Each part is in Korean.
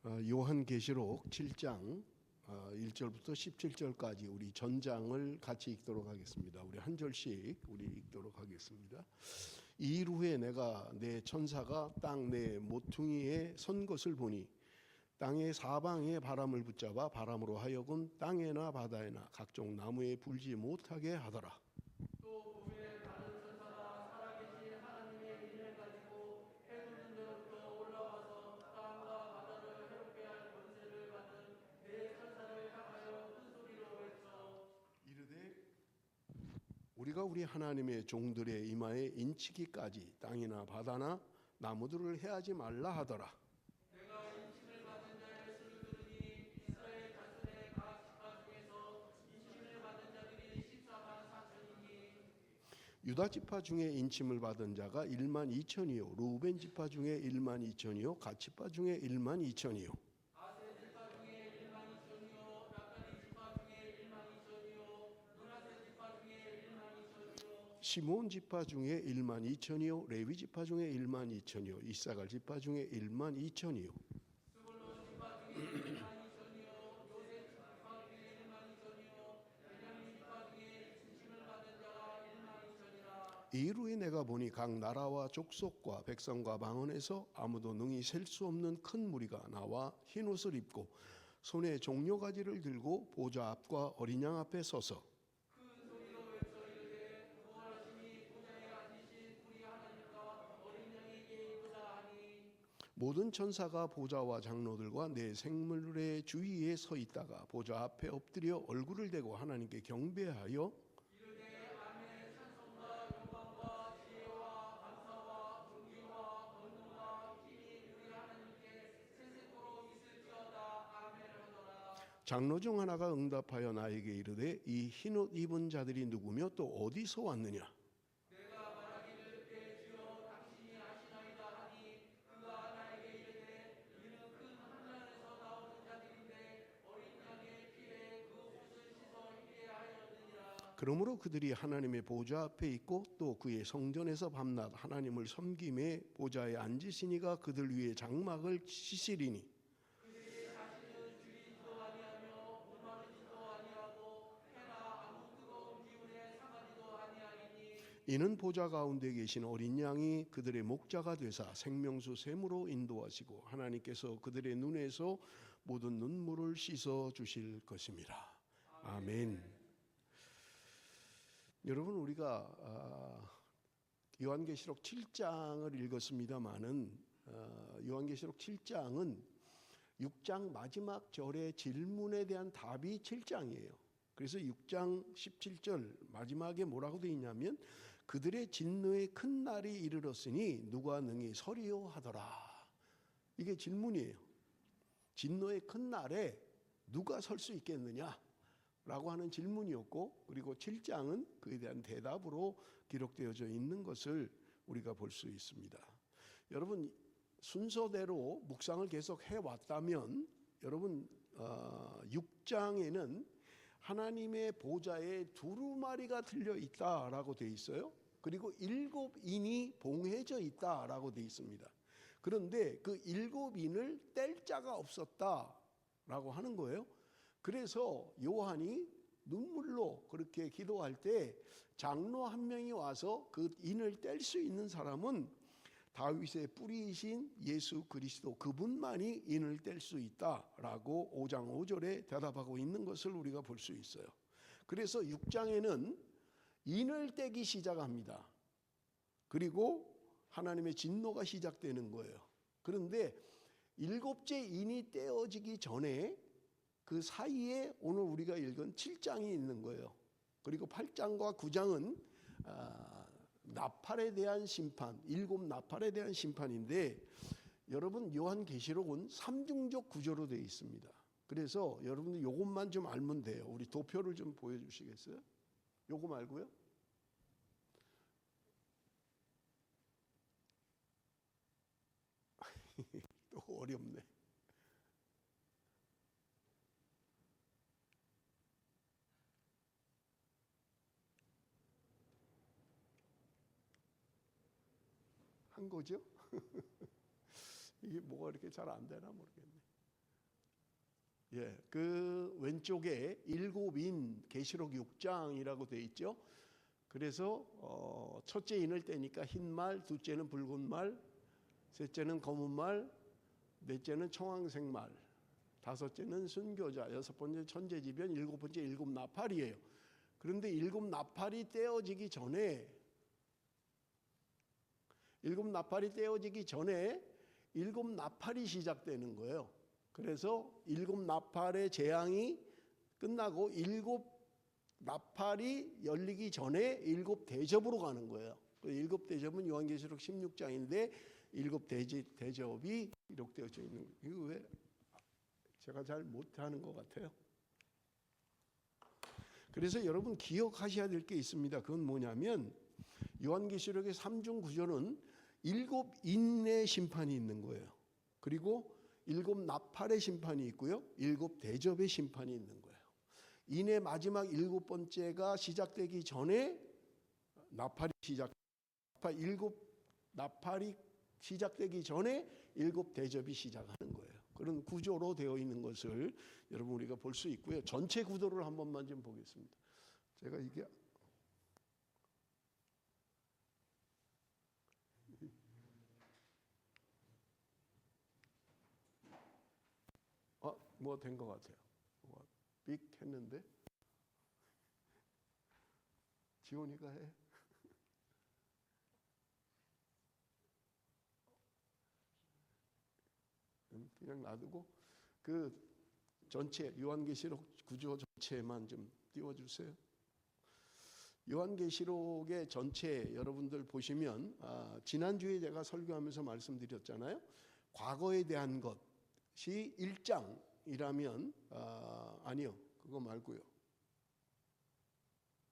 요한계시록 7장 1절부터 17절까지 우리 전장을 같이 읽도록 하겠습니다. 우리 한 절씩 우리 읽도록 하겠습니다. 이일 후에 내가 내 천사가 땅 내 모퉁이에 선 것을 보니 땅의 사방에 바람을 붙잡아 바람으로 하여금 땅에나 바다에나 각종 나무에 불지 못하게 하더라. 우리가 우리 하나님의 종들의 이마에 인치기까지 땅이나 바다나 나무들을 해하지 말라 하더라. 내가 인침을 받은 자의 수를 들으니 이스라엘 자손의 각 지파 중에서 인침을 받은 자들이 14만 4천이니 유다 지파 중에 인침을 받은 자가 1만 2천이요 루벤 지파 중에 1만 2천이요 갓 지파 중에 1만 2천이요 아셀 지파 중에 1만 2천이요 납달리 지파 중에 1만 2천이요 므낫세 지파 중에 1만 2천이요 시몬 지파 중에 1만 2천이요 레위 지파 중에 1만 2천이요 이사갈 지파 중에 1만 2천이요 스불론 지파 중에 1만 2천이요 요셉 지파 중에 1만 2천이요 베냐민 지파 중에 인침을 받은 자가 1만 2천이라. 이일 후에 내가 보니 각 나라와 족속과 백성과 방언에서 아무도 능히 셀 수 없는 큰 무리가 나와 흰옷을 입고 손에 종려가지를 들고 보좌 앞과 어린 양 앞에 서서 큰 소리로 외쳐 이르되 구원하심이 보좌에 앉으신 우리 하나님과 어린 양에게 이르다 하니 모든 천사가 보좌와 장로들과 내 생물의 주위에 서 있다가 보좌 앞에 엎드려 얼굴을 대고 하나님께 경배하여 이르되 아멘. 찬송과 영광과 지혜와 감사와 존귀와 권능과 힘이 우리 하나님께 세세토록 있을지어다. 아멘 하더라. 장로 중 하나가 응답하여 나에게 이르되 이 흰옷 입은 자들이 누구며 또 어디서 왔느냐. 내가 말하기를 때 주여 당신이 아시나이다 하니 그가 나에게 이르되 이는 큰 환난에서 나오는 자들인데 어린 양의 피에 그 옷을 씻어 입게 하였느니라. 그러므로 그들이 하나님의 보좌 앞에 있고 또 그의 성전에서 밤낮 하나님을 섬김에 보좌에 앉으시니가 그들 위에 장막을 씻으리니 그들이 자신은 줄이지도 아니하며 목마르지도 아니하고 해나 아무 뜨거운 기운에 상하지도 아니하리니 이는 보좌 가운데 계신 어린 양이 그들의 목자가 되사 생명수 샘으로 인도하시고 하나님께서 그들의 눈에서 모든 눈물을 씻어 주실 것입니다. 아멘. 여러분 우리가 요한계시록 7장을 읽었습니다마는 요한계시록 7장은 6장 마지막 절의 질문에 대한 답이 7장이에요. 그래서 6장 17절 마지막에 뭐라고 되어 있냐면 그들의 진노의 큰 날이 이르렀으니 누가 능히 서리요 하더라. 이게 질문이에요. 진노의 큰 날에 누가 설 수 있겠느냐 라고 하는 질문이었고, 그리고 7장은 그에 대한 대답으로 기록되어져 있는 것을 우리가 볼 수 있습니다. 여러분 순서대로 묵상을 계속 해왔다면 여러분 6장에는 하나님의 보좌에 두루마리가 들려 있다라고 되어 있어요. 그리고 7인이 봉해져 있다라고 되어 있습니다. 그런데 그 7인을 뗄 자가 없었다라고 하는 거예요. 그래서 요한이 눈물로 그렇게 기도할 때 장로 한 명이 와서 그 인을 뗄 수 있는 사람은 다윗의 뿌리이신 예수 그리스도 그분만이 인을 뗄 수 있다라고 5장 5절에 대답하고 있는 것을 우리가 볼 수 있어요. 그래서 6장에는 인을 떼기 시작합니다. 그리고 하나님의 진노가 시작되는 거예요. 그런데 7째 인이 떼어지기 전에 그 사이에 오늘 우리가 읽은 7장이 있는 거예요. 그리고 8장과 9장은 나팔에 대한 심판, 7 나팔에 대한 심판인데 여러분 요한계시록은 삼중적 구조로 되어 있습니다. 그래서 여러분들 이것만 좀 알면 돼요. 우리 도표를 좀 보여주시겠어요? 요거 말고요. 또 어렵네. 한 거죠? 이게 뭐가 이렇게 잘 안 되나 모르겠네. 예, 그 왼쪽에 일곱인 계시록 6장이라고 돼 있죠. 그래서 첫째 인을 떼니까 흰 말, 둘째는 붉은 말, 셋째는 검은 말, 넷째는 청황색 말, 다섯째는 순교자, 여섯 번째 천재지변, 일곱 번째 일곱 나팔이에요. 그런데 일곱 나팔이 떼어지기 전에 일곱 나팔이 시작되는 거예요. 그래서 일곱 나팔의 재앙이 끝나고 일곱 나팔이 열리기 전에 일곱 대접으로 가는 거예요. 일곱 대접은 요한계시록 16장인데 일곱 대접이 기록되어 있는 거예요. 이거 왜 제가 잘 못하는 것 같아요. 그래서 여러분 기억하셔야 될 게 있습니다. 그건 뭐냐면 요한계시록의 3중 구조는 일곱 인의 심판이 있는 거예요. 그리고 일곱 나팔의 심판이 있고요. 일곱 대접의 심판이 있는 거예요. 인의 마지막 일곱 번째가 시작되기 전에 일곱 나팔이 시작되기 전에 일곱 대접이 시작하는 거예요. 그런 구조로 되어 있는 것을 여러분 우리가 볼 수 있고요. 전체 구도를 한 번만 좀 보겠습니다. 제가 이게 뭐 된 것 같아요. 삑 했는데 지원이가 해. 그냥 놔두고 그 전체 요한계시록 구조 전체만 좀 띄워주세요. 요한계시록의 전체 여러분들 보시면 지난주에 제가 설교하면서 말씀드렸잖아요. 과거에 대한 것이 1장이라면 아니요. 그거 말고요.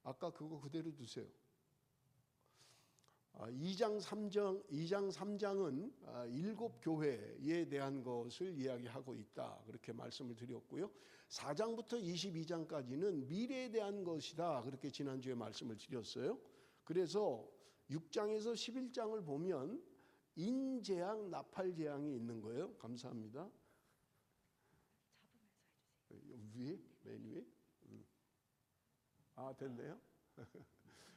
아까 그거 그대로 두세요. 2장 3장은 일곱 교회에 대한 것을 이야기하고 있다. 그렇게 말씀을 드렸고요. 4장부터 22장까지는 미래에 대한 것이다. 그렇게 지난주에 말씀을 드렸어요. 그래서 6장에서 11장을 보면 인재앙, 나팔재앙이 있는 거예요. 감사합니다. 위에? 맨 위에? 됐네요.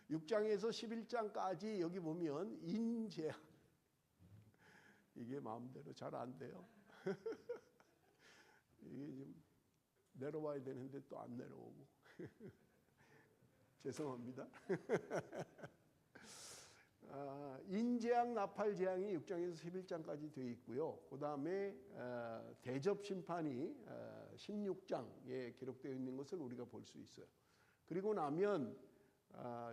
6장에서 11장까지 여기 보면 인재앙, 이게 마음대로 잘 안 돼요. 이게 좀 내려와야 되는데 또 안 내려오고 죄송합니다. 인재앙, 나팔재앙이 6장에서 11장까지 되어 있고요. 그 다음에 대접 심판이 16장에 기록되어 있는 것을 우리가 볼 수 있어요. 그리고 나면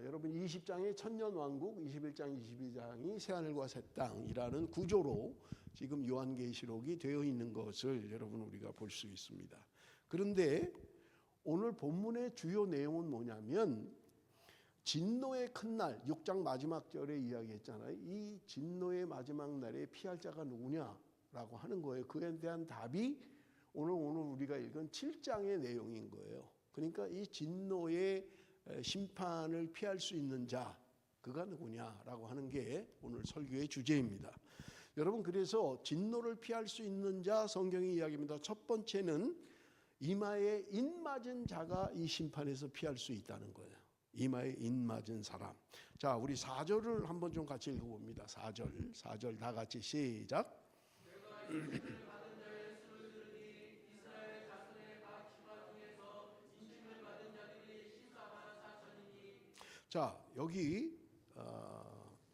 여러분 20장의 천년왕국, 21장, 22장이 새하늘과 새 땅이라는 구조로 지금 요한계시록이 되어 있는 것을 여러분 우리가 볼 수 있습니다. 그런데 오늘 본문의 주요 내용은 뭐냐면 진노의 큰 날, 6장 마지막 절에 이야기했잖아요. 이 진노의 마지막 날에 피할 자가 누구냐라고 하는 거예요. 그에 대한 답이 오늘 우리가 읽은 7장의 내용인 거예요. 그러니까 이 진노의 심판을 피할 수 있는 자, 그가 누구냐라고 하는 게 오늘 설교의 주제입니다. 여러분, 그래서 진노를 피할 수 있는 자 성경이 이야기합니다. 첫 번째는 이마에 인 맞은 자가 이 심판에서 피할 수 있다는 거예요. 이마에 인 맞은 사람. 자, 우리 4절을 한번 좀 같이 읽어봅니다. 4절 다 같이 시작. 자, 여기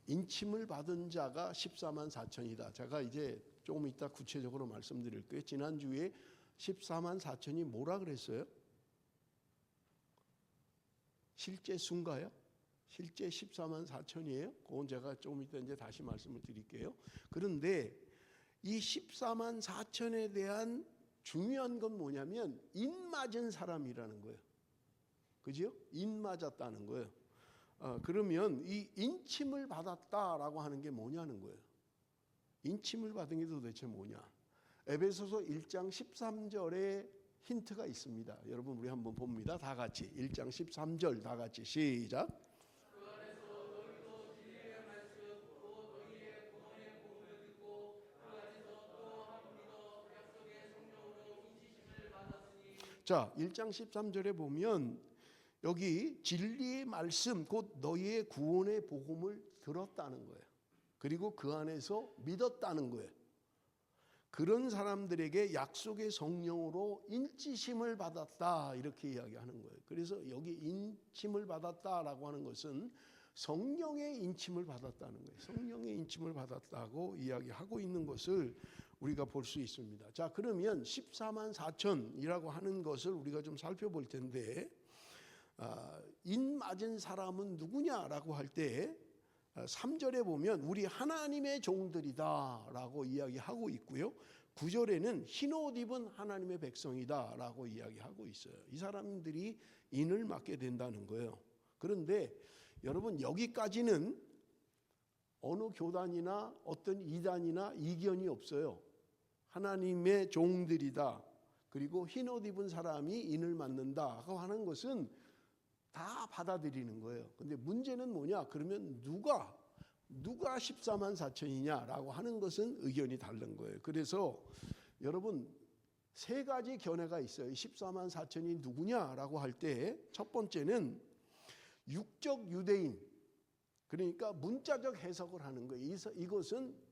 인침을 받은 자가 14만 4천이다. 제가 이제 조금 이따 구체적으로 말씀드릴 거예요. 지난주에 14만 4천이 뭐라 그랬어요? 실제 수인가요? 실제 14만 4천이에요? 그건 제가 조금 이따 이제 다시 말씀을 드릴게요. 그런데 이 14만 4천에 대한 중요한 건 뭐냐면 인 맞은 사람이라는 거예요. 그죠? 인 맞았다는 거예요. 그러면 이 인침을 받았다라고 하는 게 뭐냐는 거예요. 인침을 받은 게 도대체 뭐냐? 에베소서 1장 13절에 힌트가 있습니다. 여러분 우리 한번 봅니다. 다 같이 1장 13절 다 같이 시작. 자, 1장 13절에 보면 여기 진리의 말씀 곧 너희의 구원의 복음을 들었다는 거예요. 그리고 그 안에서 믿었다는 거예요. 그런 사람들에게 약속의 성령으로 인치심을 받았다 이렇게 이야기하는 거예요. 그래서 여기 인침을 받았다라고 하는 것은 성령의 인침을 받았다는 거예요. 성령의 인침을 받았다고 이야기하고 있는 것을 우리가 볼 수 있습니다. 자, 그러면 14만 4천이라고 하는 것을 우리가 좀 살펴볼 텐데, 인 맞은 사람은 누구냐라고 할 때 3절에 보면 우리 하나님의 종들이다라고 이야기하고 있고요. 9절에는 흰옷 입은 하나님의 백성이다라고 이야기하고 있어요. 이 사람들이 인을 맡게 된다는 거예요. 그런데 여러분, 여기까지는 어느 교단이나 어떤 이단이나 이견이 없어요. 하나님의 종들이다. 그리고 흰옷 입은 사람이 인을 맡는다고 하는 것은 다 받아들이는 거예요. 근데 문제는 뭐냐? 그러면 누가 14만 4천이냐라고 하는 것은 의견이 다른 거예요. 그래서 여러분, 세 가지 견해가 있어요. 14만 4천이 누구냐라고 할 때 첫 번째는 육적 유대인, 그러니까 문자적 해석을 하는 거예요. 이것은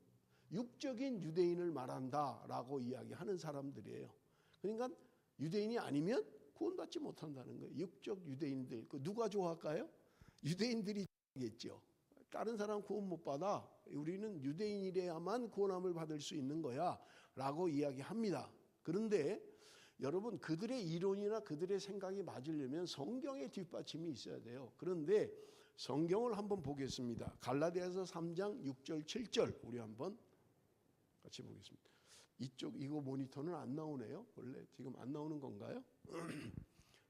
육적인 유대인을 말한다라고 이야기하는 사람들이에요. 그러니까 유대인이 아니면 구원받지 못한다는 거예요. 육적 유대인들, 누가 좋아할까요? 유대인들이 좋아하겠죠. 다른 사람 구원 못 받아. 우리는 유대인이래야만 구원함을 받을 수 있는 거야 라고 이야기합니다. 그런데 여러분, 그들의 이론이나 그들의 생각이 맞으려면 성경의 뒷받침이 있어야 돼요. 그런데 성경을 한번 보겠습니다. 갈라디아서 3장 6절 7절 우리 한번 같이 보겠습니다. 이거 모니터는 안 나오네요. 원래 지금 안 나오는 건가요?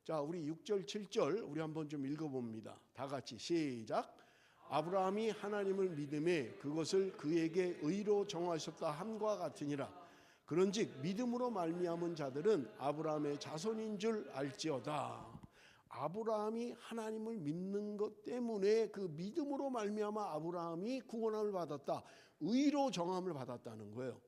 자, 우리 6절 7절 우리 한번 좀 읽어봅니다. 다 같이 시작. 아브라함이 하나님을 믿음에 그것을 그에게 의로 정하셨다 함과 같으니라. 그런즉 믿음으로 말미암은 자들은 아브라함의 자손인 줄 알지어다. 아브라함이 하나님을 믿는 것 때문에 그 믿음으로 말미암아 아브라함이 구원함을 받았다. 의로 정함을 받았다는 거예요.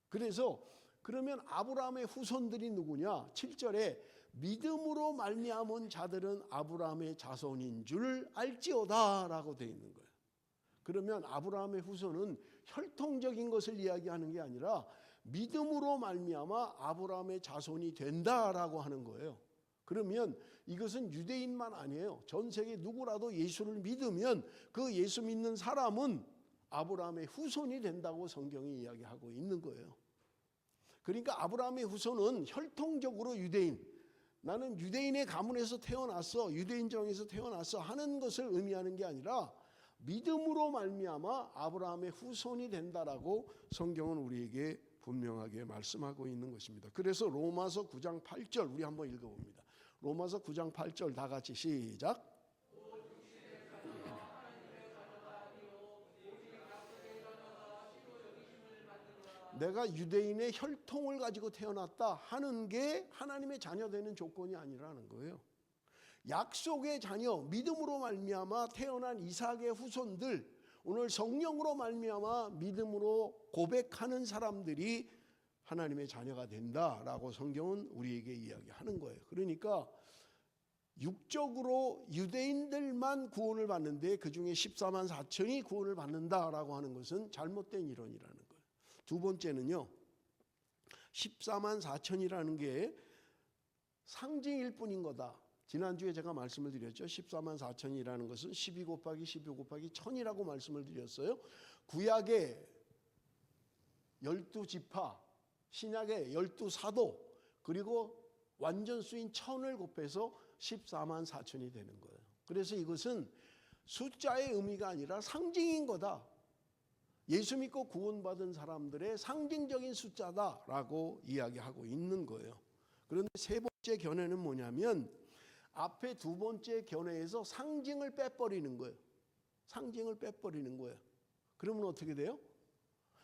그래서 그러면 아브라함의 후손들이 누구냐? 7절에 믿음으로 말미암은 자들은 아브라함의 자손인 줄 알지어다라고 되어 있는 거예요. 그러면 아브라함의 후손은 혈통적인 것을 이야기하는 게 아니라 믿음으로 말미암아 아브라함의 자손이 된다라고 하는 거예요. 그러면 이것은 유대인만 아니에요. 전 세계 누구라도 예수를 믿으면 그 예수 믿는 사람은 아브라함의 후손이 된다고 성경이 이야기하고 있는 거예요. 그러니까 아브라함의 후손은 혈통적으로 유대인, 나는 유대인의 가문에서 태어났어, 유대인 정에서 태어났어 하는 것을 의미하는 게 아니라 믿음으로 말미암아 아브라함의 후손이 된다라고 성경은 우리에게 분명하게 말씀하고 있는 것입니다. 그래서 로마서 9장 8절 우리 한번 읽어봅니다. 로마서 9장 8절 다 같이 시작. 내가 유대인의 혈통을 가지고 태어났다 하는 게 하나님의 자녀 되는 조건이 아니라는 거예요. 약속의 자녀, 믿음으로 말미암아 태어난 이삭의 후손들, 오늘 성령으로 말미암아 믿음으로 고백하는 사람들이 하나님의 자녀가 된다라고 성경은 우리에게 이야기하는 거예요. 그러니까 육적으로 유대인들만 구원을 받는데 그중에 14만 4천이 구원을 받는다라고 하는 것은 잘못된 이론이라는 거예요. 두 번째는요, 14만 4천이라는 게 상징일 뿐인 거다. 지난주에 제가 말씀을 드렸죠. 14만 4천이라는 것은 12 곱하기 12 곱하기 1000이라고 말씀을 드렸어요. 구약의 12지파, 신약의 12사도, 그리고 완전 수인 1000을 곱해서 14만 4천이 되는 거예요. 그래서 이것은 숫자의 의미가 아니라 상징인 거다. 예수 믿고 구원받은 사람들의 상징적인 숫자다라고 이야기하고 있는 거예요. 그런데 세 번째 견해는 뭐냐면 앞에 두 번째 견해에서 상징을 빼버리는 거예요. 상징을 빼버리는 거예요. 그러면 어떻게 돼요?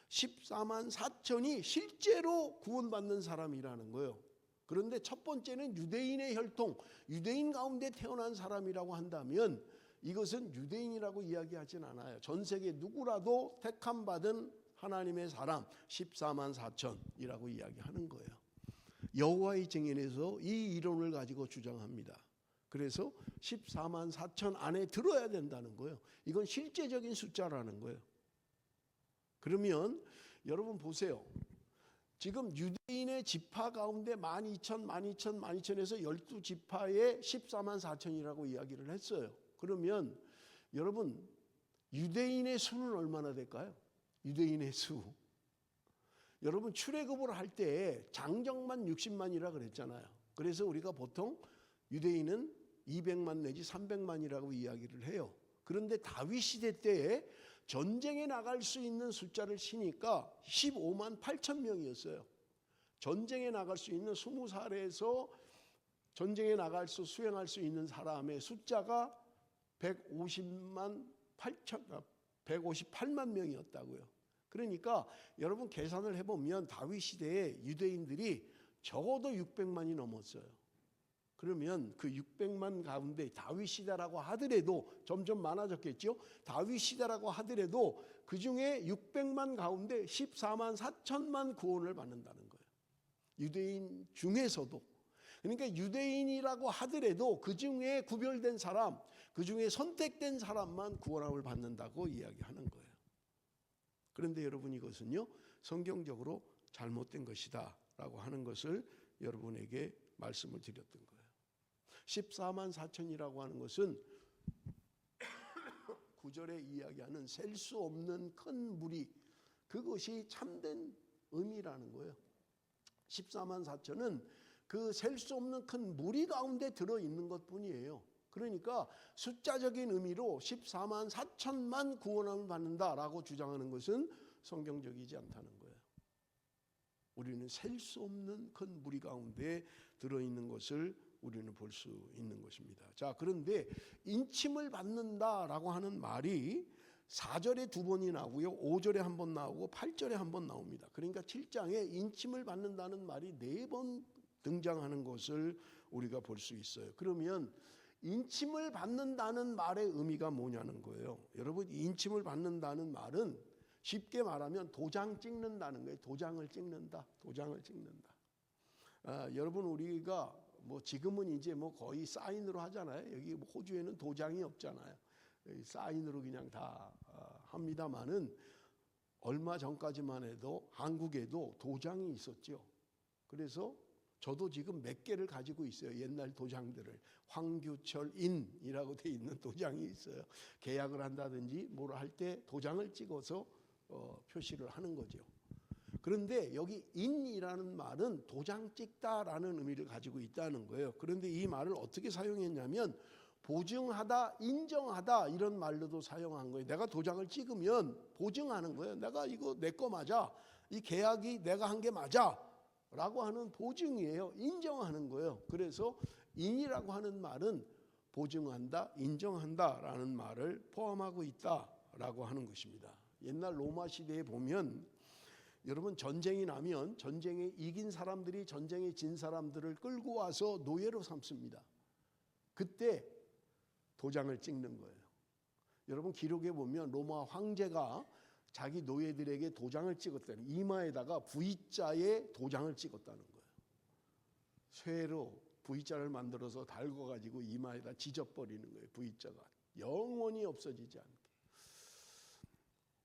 14만 4천이 실제로 구원받는 사람이라는 거예요. 그런데 첫 번째는 유대인의 혈통, 유대인 가운데 태어난 사람이라고 한다면 이것은 유대인이라고 이야기하진 않아요. 전 세계 누구라도 택함받은 하나님의 사람 14만 4천이라고 이야기하는 거예요. 여호와의 증인에서 이 이론을 가지고 주장합니다. 그래서 14만 4천 안에 들어야 된다는 거예요. 이건 실제적인 숫자라는 거예요. 그러면 여러분 보세요. 지금 유대인의 지파 가운데 12,000에서 12지파에 14만 4천이라고 이야기를 했어요. 그러면 여러분 유대인의 수는 얼마나 될까요? 유대인의 수. 여러분 출애굽을 할 때 장정만 60만이라 그랬잖아요. 그래서 우리가 보통 유대인은 200만 내지 300만이라고 이야기를 해요. 그런데 다윗 시대 때에 전쟁에 나갈 수 있는 숫자를 치니까 15만 8천 명이었어요. 전쟁에 나갈 수 있는 20살에서 전쟁에 수행할 수 있는 사람의 숫자가 158만 명이었다고요. 그러니까 여러분 계산을 해보면 다윗 시대에 유대인들이 적어도 600만이 넘었어요. 그러면 그 600만 가운데 다윗 시대라고 하더라도 점점 많아졌겠죠. 다윗 시대라고 하더라도 그 중에 600만 가운데 14만 4천만 구원을 받는다는 거예요. 유대인 중에서도. 그러니까 유대인이라고 하더라도 그 중에 구별된 사람, 그 중에 선택된 사람만 구원함을 받는다고 이야기하는 거예요. 그런데 여러분 이것은요 성경적으로 잘못된 것이다 라고 하는 것을 여러분에게 말씀을 드렸던 거예요. 14만 4천이라고 하는 것은 9절에 이야기하는 셀 수 없는 큰 무리, 그것이 참된 의미라는 거예요. 14만 4천은 그 셀 수 없는 큰 무리 가운데 들어있는 것뿐이에요. 그러니까 숫자적인 의미로 14만 4천만 구원함을 받는다라고 주장하는 것은 성경적이지 않다는 거예요. 우리는 셀 수 없는 큰 무리 가운데 들어있는 것을 우리는 볼 수 있는 것입니다. 자, 그런데 인침을 받는다라고 하는 말이 4절에 2번이 나오고요. 5절에 1번 나오고 8절에 1번 나옵니다. 그러니까 7장에 인침을 받는다는 말이 4번 등장하는 것을 우리가 볼 수 있어요. 그러면 인침을 받는다는 말의 의미가 뭐냐는 거예요. 여러분 인침을 받는다는 말은 쉽게 말하면 도장 찍는다는 거예요. 도장을 찍는다. 여러분 우리가 뭐 지금은 이제 뭐 거의 사인으로 하잖아요. 여기 호주에는 도장이 없잖아요. 사인으로 그냥 다 합니다만은 얼마 전까지만 해도 한국에도 도장이 있었죠. 그래서 저도 지금 몇 개를 가지고 있어요. 옛날 도장들을. 황규철인이라고 돼 있는 도장이 있어요. 계약을 한다든지 뭘 할 때 도장을 찍어서 표시를 하는 거죠. 그런데 여기 인이라는 말은 도장 찍다라는 의미를 가지고 있다는 거예요. 그런데 이 말을 어떻게 사용했냐면 보증하다, 인정하다 이런 말로도 사용한 거예요. 내가 도장을 찍으면 보증하는 거예요. 내가 이거 내 거 맞아. 이 계약이 내가 한 게 맞아. 라고 하는 보증이에요. 인정하는 거예요. 그래서 인이라고 하는 말은 보증한다, 인정한다 라는 말을 포함하고 있다라고 하는 것입니다. 옛날 로마 시대에 보면 여러분 전쟁이 나면 전쟁에 이긴 사람들이 전쟁에 진 사람들을 끌고 와서 노예로 삼습니다. 그때 도장을 찍는 거예요. 여러분 기록에 보면 로마 황제가 자기 노예들에게 도장을 찍었다는, 이마에다가 V자에 도장을 찍었다는 거예요. 쇠로 V자를 만들어서 달궈가지고 이마에다 지져버리는 거예요. V자가 영원히 없어지지 않게.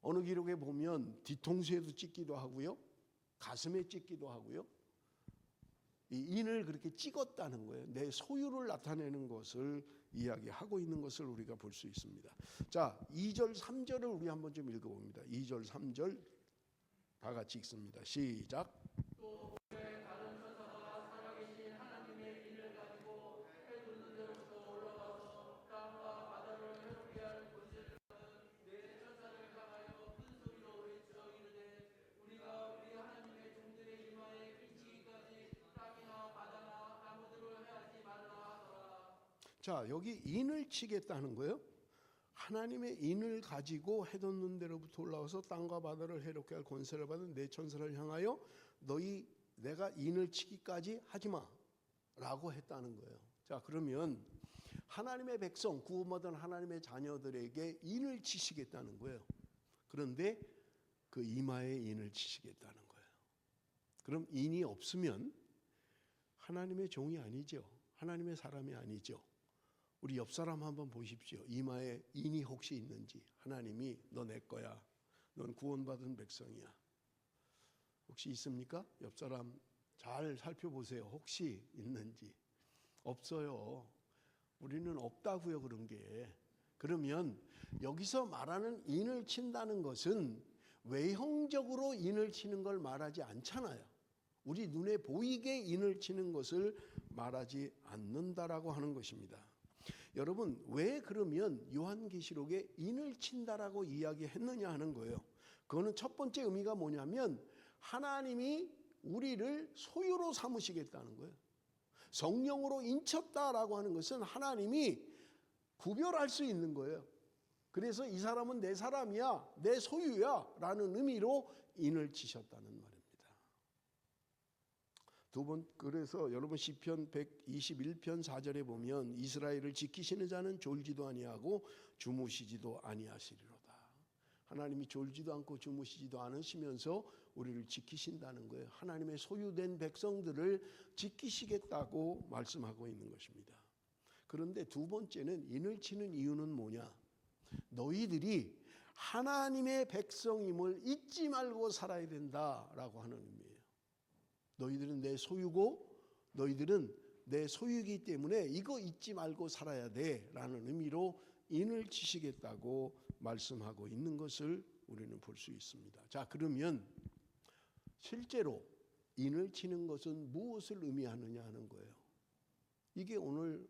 어느 기록에 보면 뒤통수에도 찍기도 하고요, 가슴에 찍기도 하고요. 이 인을 그렇게 찍었다는 거예요. 내 소유를 나타내는 것을 이야기하고 있는 것을 우리가 볼 수 있습니다. 자, 2절 3절을 우리 한번 좀 읽어봅니다. 2절 3절 다 같이 읽습니다. 시작. 또 다른 천사가 살아계신 하나님의 인을 가지고 해 돋는 데로부터 올라가서 땅과 바다를 해롭게 할 권세를 받은 네 천사를 향하여 큰 소리로 외쳐 이르되 우리가 우리 하나님의 종들의 이마에 비치기까지 땅이나 바다나 나무들을 해하지 말라 하더라. 자, 여기 인을 치겠다는 거예요. 하나님의 인을 가지고 해 돋는 데로부터 올라와서 땅과 바다를 해롭게 할 권세를 받은 네 천사를 향하여 너희 내가 인을 치기까지 하지마 라고 했다는 거예요. 자, 그러면 하나님의 백성, 구원받은 하나님의 자녀들에게 인을 치시겠다는 거예요. 그런데 그 이마에 인을 치시겠다는 거예요. 그럼 인이 없으면 하나님의 종이 아니죠. 하나님의 사람이 아니죠. 우리 옆 사람 한번 보십시오. 이마에 인이 혹시 있는지. 하나님이 너 내 거야. 넌 구원받은 백성이야. 혹시 있습니까? 옆 사람 잘 살펴보세요. 혹시 있는지. 없어요. 우리는 없다고요, 그런 게. 그러면 여기서 말하는 인을 친다는 것은 외형적으로 인을 치는 걸 말하지 않잖아요. 우리 눈에 보이게 인을 치는 것을 말하지 않는다라고 하는 것입니다. 여러분, 왜 그러면 요한계시록에 인을 친다라고 이야기했느냐 하는 거예요. 그거는 첫 번째 의미가 뭐냐면 하나님이 우리를 소유로 삼으시겠다는 거예요. 성령으로 인쳤다라고 하는 것은 하나님이 구별할 수 있는 거예요. 그래서 이 사람은 내 사람이야, 내 소유야 라는 의미로 인을 치셨다는 말입니다. 두 번, 그래서 여러분 시편 121편 4절에 보면 이스라엘을 지키시는 자는 졸지도 아니하고 주무시지도 아니하시리로다. 하나님이 졸지도 않고 주무시지도 않으시면서 우리를 지키신다는 거예요. 하나님의 소유된 백성들을 지키시겠다고 말씀하고 있는 것입니다. 그런데 두 번째는 인을 치는 이유는 뭐냐? 너희들이 하나님의 백성임을 잊지 말고 살아야 된다라고 하는 의미예요. 너희들은 내 소유고 너희들은 내 소유이기 때문에 이거 잊지 말고 살아야 돼라는 의미로 인을 치시겠다고 말씀하고 있는 것을 우리는 볼 수 있습니다. 자, 그러면 실제로 인을 치는 것은 무엇을 의미하느냐 하는 거예요. 이게 오늘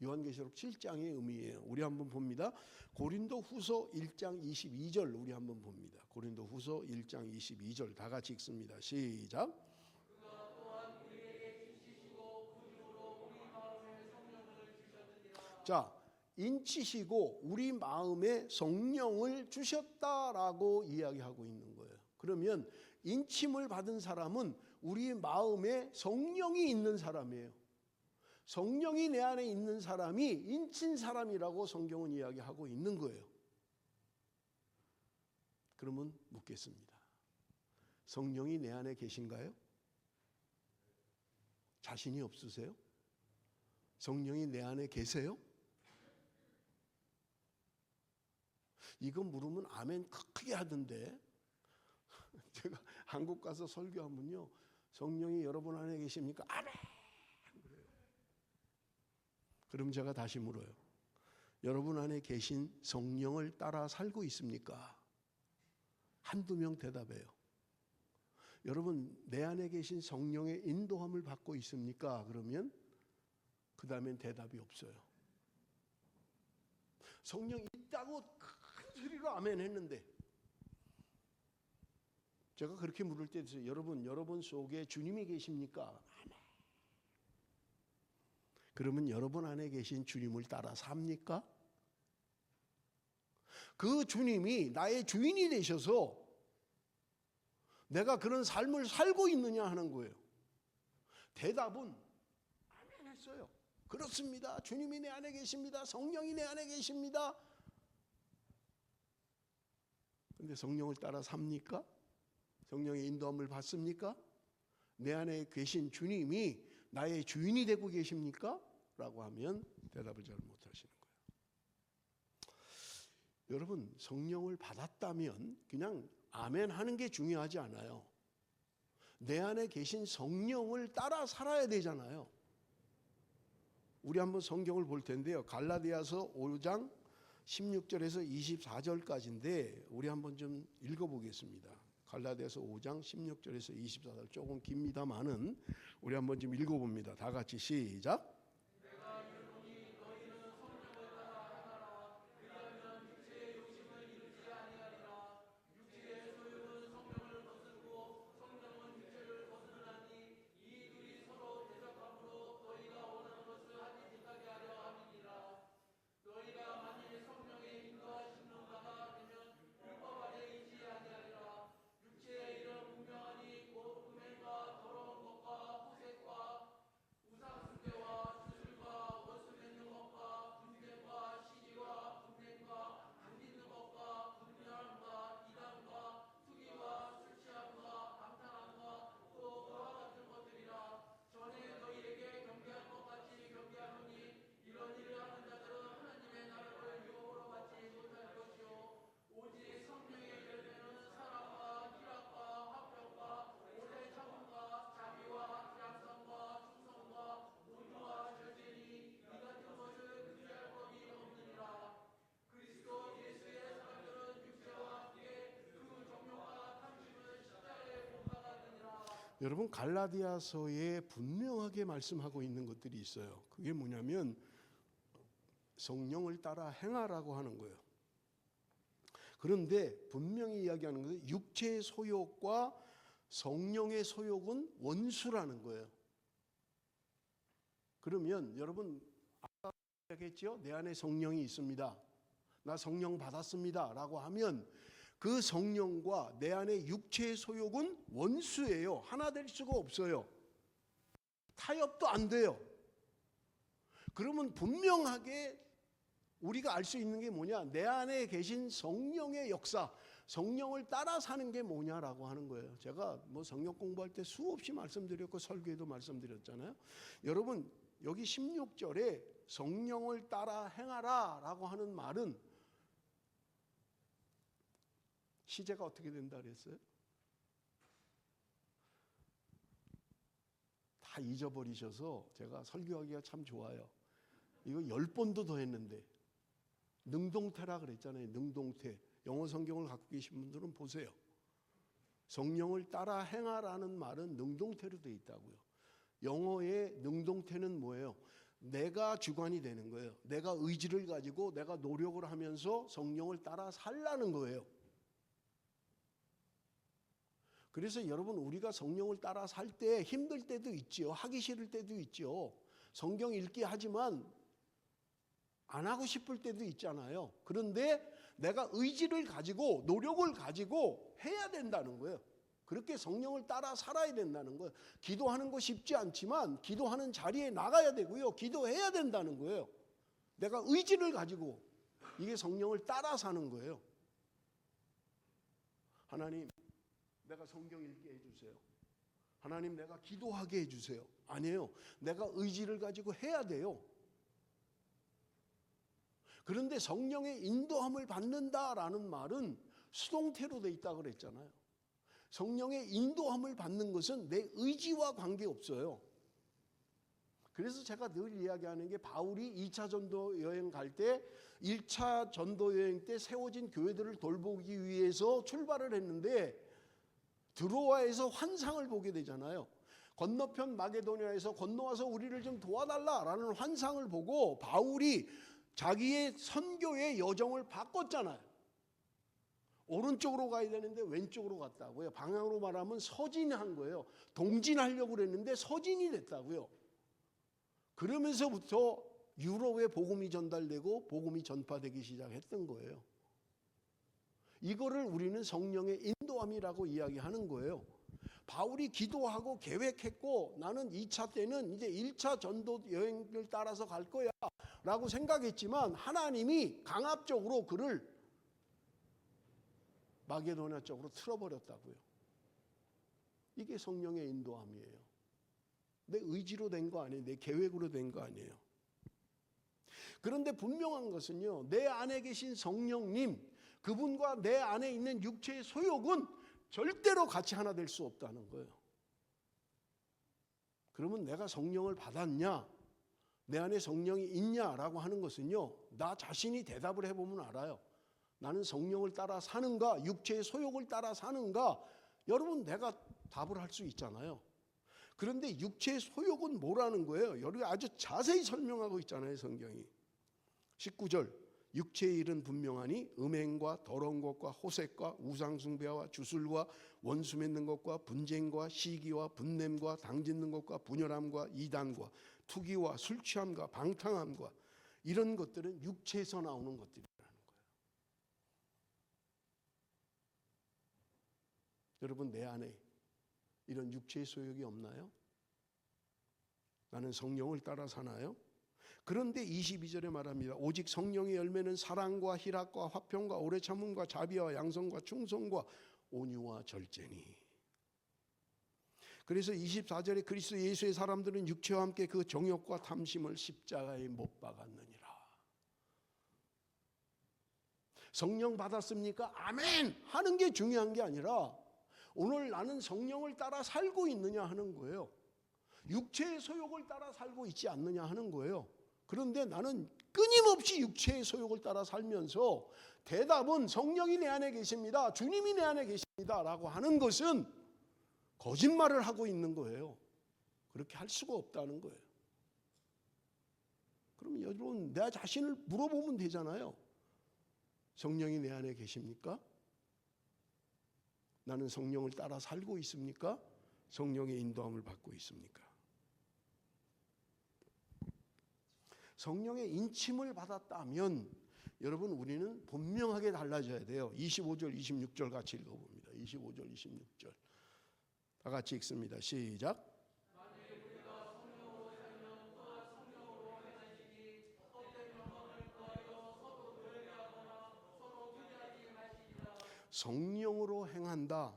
요한계시록 7장의 의미예요. 우리 한번 봅니다. 고린도후서 1장 22절 우리 한번 봅니다. 고린도후서 1장 22절 다 같이 읽습니다. 시작. 자, 인치시고 우리 마음에 성령을 주셨다라고 이야기하고 있는 거예요. 그러면 인침을 받은 사람은 우리 마음에 성령이 있는 사람이에요. 성령이 내 안에 있는 사람이 인친 사람이라고 성경은 이야기하고 있는 거예요. 그러면 묻겠습니다. 성령이 내 안에 계신가요? 자신이 없으세요? 성령이 내 안에 계세요? 이거 물으면 아멘 크게 하던데 제가 한국 가서 설교하면요 성령이 여러분 안에 계십니까? 아멘 그래요. 그럼 제가 다시 물어요. 여러분 안에 계신 성령을 따라 살고 있습니까? 한두 명 대답해요. 여러분 내 안에 계신 성령의 인도함을 받고 있습니까? 그러면 그 다음엔 대답이 없어요. 성령 있다고 큰 소리로 아멘 했는데 제가 그렇게 물을 때 여러분 속에 주님이 계십니까? 아멘. 그러면 여러분 안에 계신 주님을 따라 삽니까? 그 주님이 나의 주인이 되셔서 내가 그런 삶을 살고 있느냐 하는 거예요. 대답은 아멘 했어요. 그렇습니다. 주님이 내 안에 계십니다. 성령이 내 안에 계십니다. 근데 성령을 따라 삽니까? 성령의 인도함을 받습니까? 내 안에 계신 주님이 나의 주인이 되고 계십니까? 라고 하면 대답을 잘 못하시는 거예요. 여러분 성령을 받았다면 그냥 아멘 하는 게 중요하지 않아요. 내 안에 계신 성령을 따라 살아야 되잖아요. 우리 한번 성경을 볼 텐데요. 갈라디아서 5장 16절에서 24절까지인데 우리 한번 좀 읽어보겠습니다. 갈라디아서 5장 16절에서 24절 조금 깁니다만은 우리 한번 좀 읽어봅니다. 다 같이 시작. 여러분 갈라디아서에 분명하게 말씀하고 있는 것들이 있어요. 그게 뭐냐면 성령을 따라 행하라고 하는 거예요. 그런데 분명히 이야기하는 것은 육체의 소욕과 성령의 소욕은 원수라는 거예요. 그러면 여러분 아까 이야기했죠? 내 안에 성령이 있습니다. 나 성령 받았습니다 라고 하면 그 성령과 내 안에 육체의 소욕은 원수예요. 하나 될 수가 없어요. 타협도 안 돼요. 그러면 분명하게 우리가 알 수 있는 게 뭐냐? 내 안에 계신 성령의 역사, 성령을 따라 사는 게 뭐냐라고 하는 거예요. 제가 뭐 성경 공부할 때 수없이 말씀드렸고 설교에도 말씀드렸잖아요. 여러분 여기 16절에 성령을 따라 행하라 라고 하는 말은 시제가 어떻게 된다 그랬어요? 다 잊어버리셔서 제가 설교하기가 참 좋아요. 이거 10번도 더 했는데 능동태라 그랬잖아요. 능동태. 영어 성경을 갖고 계신 분들은 보세요. 성령을 따라 행하라는 말은 능동태로 되어 있다고요. 영어의 능동태는 뭐예요? 내가 주관이 되는 거예요. 내가 의지를 가지고 내가 노력을 하면서 성령을 따라 살라는 거예요. 그래서 여러분 우리가 성령을 따라 살 때 힘들 때도 있지요. 하기 싫을 때도 있죠. 성경 읽기 하지만 안 하고 싶을 때도 있잖아요. 그런데 내가 의지를 가지고 노력을 가지고 해야 된다는 거예요. 그렇게 성령을 따라 살아야 된다는 거예요. 기도하는 거 쉽지 않지만 기도하는 자리에 나가야 되고요. 기도해야 된다는 거예요. 내가 의지를 가지고 이게 성령을 따라 사는 거예요. 하나님 내가 성경 읽게 해주세요. 하나님 내가 기도하게 해주세요. 아니에요. 내가 의지를 가지고 해야 돼요. 그런데 성령의 인도함을 받는다라는 말은 수동태로 돼 있다고 그랬잖아요. 성령의 인도함을 받는 것은 내 의지와 관계없어요. 그래서 제가 늘 이야기하는 게 바울이 2차 전도 여행 갈 때 1차 전도 여행 때 세워진 교회들을 돌보기 위해서 출발을 했는데 드로아에서 환상을 보게 되잖아요. 건너편 마게도냐에서 건너와서 우리를 좀 도와달라라는 환상을 보고 바울이 자기의 선교의 여정을 바꿨잖아요. 오른쪽으로 가야 되는데 왼쪽으로 갔다고요. 방향으로 말하면 서진한 거예요. 동진하려고 그랬는데 서진이 됐다고요. 그러면서부터 유럽에 복음이 전달되고 복음이 전파되기 시작했던 거예요. 이거를 우리는 성령의 인도함이라고 이야기하는 거예요. 바울이 기도하고 계획했고 나는 2차 때는 이제 1차 전도 여행을 따라서 갈 거야 라고 생각했지만 하나님이 강압적으로 그를 마게도냐 쪽으로 틀어버렸다고요. 이게 성령의 인도함이에요. 내 의지로 된 거 아니에요. 내 계획으로 된 거 아니에요. 그런데 분명한 것은요. 내 안에 계신 성령님 그분과 내 안에 있는 육체의 소욕은 절대로 같이 하나 될 수 없다는 거예요. 그러면 내가 성령을 받았냐? 내 안에 성령이 있냐라고 하는 것은요. 나 자신이 대답을 해보면 알아요. 나는 성령을 따라 사는가? 육체의 소욕을 따라 사는가? 여러분 내가 답을 할 수 있잖아요. 그런데 육체의 소욕은 뭐라는 거예요? 여기 아주 자세히 설명하고 있잖아요. 성경이. 19절. 육체의 일은 분명하니 음행과 더러운 것과 호색과 우상숭배와 주술과 원수 맺는 것과 분쟁과 시기와 분냄과 당짓는 것과 분열함과 이단과 투기와 술 취함과 방탕함과 이런 것들은 육체에서 나오는 것들이라는 거예요. 여러분 내 안에 이런 육체의 소욕이 없나요? 나는 성령을 따라 사나요? 그런데 22절에 말합니다. 오직 성령의 열매는 사랑과 희락과 화평과 오래 참음과 자비와 양성과 충성과 온유와 절제니. 그래서 24절에 그리스도 예수의 사람들은 육체와 함께 그 정욕과 탐심을 십자가에 못 박았느니라. 성령 받았습니까? 아멘! 하는 게 중요한 게 아니라 오늘 나는 성령을 따라 살고 있느냐 하는 거예요. 육체의 소욕을 따라 살고 있지 않느냐 하는 거예요. 그런데 나는 끊임없이 육체의 소욕을 따라 살면서 대답은 성령이 내 안에 계십니다. 주님이 내 안에 계십니다. 라고 하는 것은 거짓말을 하고 있는 거예요. 그렇게 할 수가 없다는 거예요. 그럼 여러분 내 자신을 물어보면 되잖아요. 성령이 내 안에 계십니까? 나는 성령을 따라 살고 있습니까? 성령의 인도함을 받고 있습니까? 성령의 인침을 받았다면 여러분 우리는 분명하게 달라져야 돼요. 25절 26절 같이 읽어봅니다. 25절 26절 다 같이 읽습니다. 시작. 성령으로 행한다.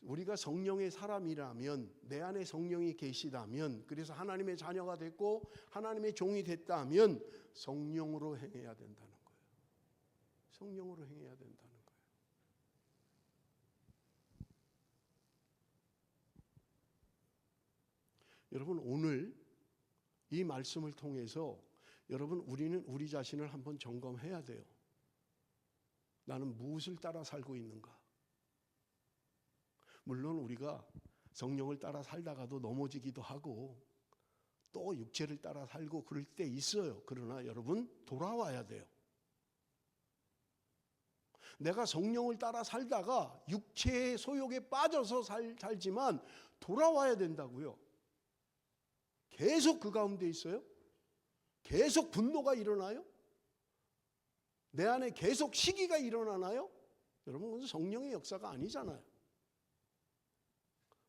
우리가 성령의 사람이라면, 내 안에 성령이 계시다면, 그래서 하나님의 자녀가 됐고 하나님의 종이 됐다면 성령으로 행해야 된다는 거예요. 성령으로 행해야 된다는 거예요. 여러분 오늘 이 말씀을 통해서 여러분 우리는 우리 자신을 한번 점검해야 돼요. 나는 무엇을 따라 살고 있는가? 물론 우리가 성령을 따라 살다가도 넘어지기도 하고 또 육체를 따라 살고 그럴 때 있어요. 그러나 여러분 돌아와야 돼요. 내가 성령을 따라 살다가 육체의 소욕에 빠져서 살지만 돌아와야 된다고요. 계속 그 가운데 있어요? 계속 분노가 일어나요? 내 안에 계속 시기가 일어나나요? 여러분 그건 성령의 역사가 아니잖아요.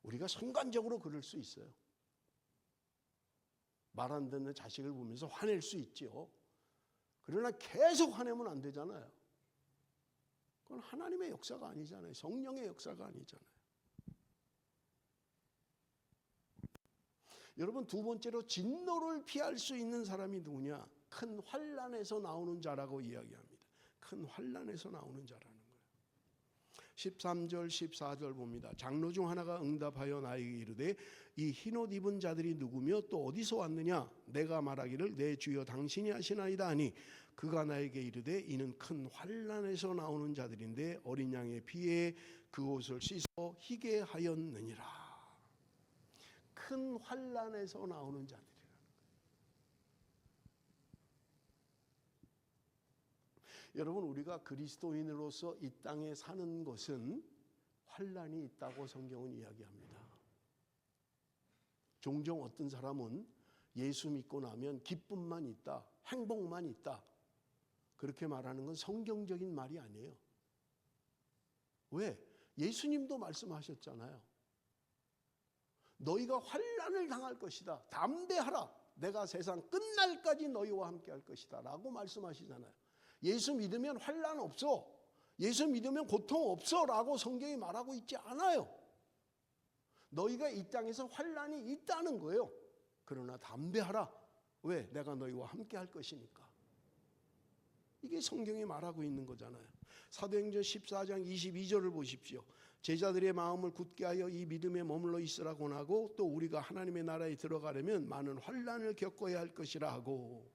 우리가 순간적으로 그럴 수 있어요. 말 안 듣는 자식을 보면서 화낼 수 있죠. 그러나 계속 화내면 안 되잖아요. 그건 하나님의 역사가 아니잖아요. 성령의 역사가 아니잖아요. 여러분 두 번째로 진노를 피할 수 있는 사람이 누구냐? 큰 환난에서 나오는 자라고 이야기합니다. 큰 환난에서 나오는 자라는 거예요. 13절 14절 봅니다. 장로 중 하나가 응답하여 나에게 이르되 이 흰옷 입은 자들이 누구며 또 어디서 왔느냐? 내가 말하기를 내 주여 당신이 하시나이다 하니 그가 나에게 이르되 이는 큰 환난에서 나오는 자들인데 어린 양의 피에 그 옷을 씻어 희게 하였느니라. 큰 환난에서 나오는 자들이라는 거예요. 여러분 우리가 그리스도인으로서 이 땅에 사는 것은 환난이 있다고 성경은 이야기합니다. 종종 어떤 사람은 예수 믿고 나면 기쁨만 있다, 행복만 있다 그렇게 말하는 건 성경적인 말이 아니에요. 왜? 예수님도 말씀하셨잖아요. 너희가 환난을 당할 것이다. 담대하라. 내가 세상 끝날까지 너희와 함께 할 것이다 라고 말씀하시잖아요. 예수 믿으면 환난 없어. 예수 믿으면 고통 없어 라고 성경이 말하고 있지 않아요. 너희가 이 땅에서 환난이 있다는 거예요. 그러나 담대하라. 왜? 내가 너희와 함께 할 것이니까. 이게 성경이 말하고 있는 거잖아요. 사도행전 14장 22절을 보십시오. 제자들의 마음을 굳게 하여 이 믿음에 머물러 있으라 권하고 또 우리가 하나님의 나라에 들어가려면 많은 환난을 겪어야 할 것이라 하고.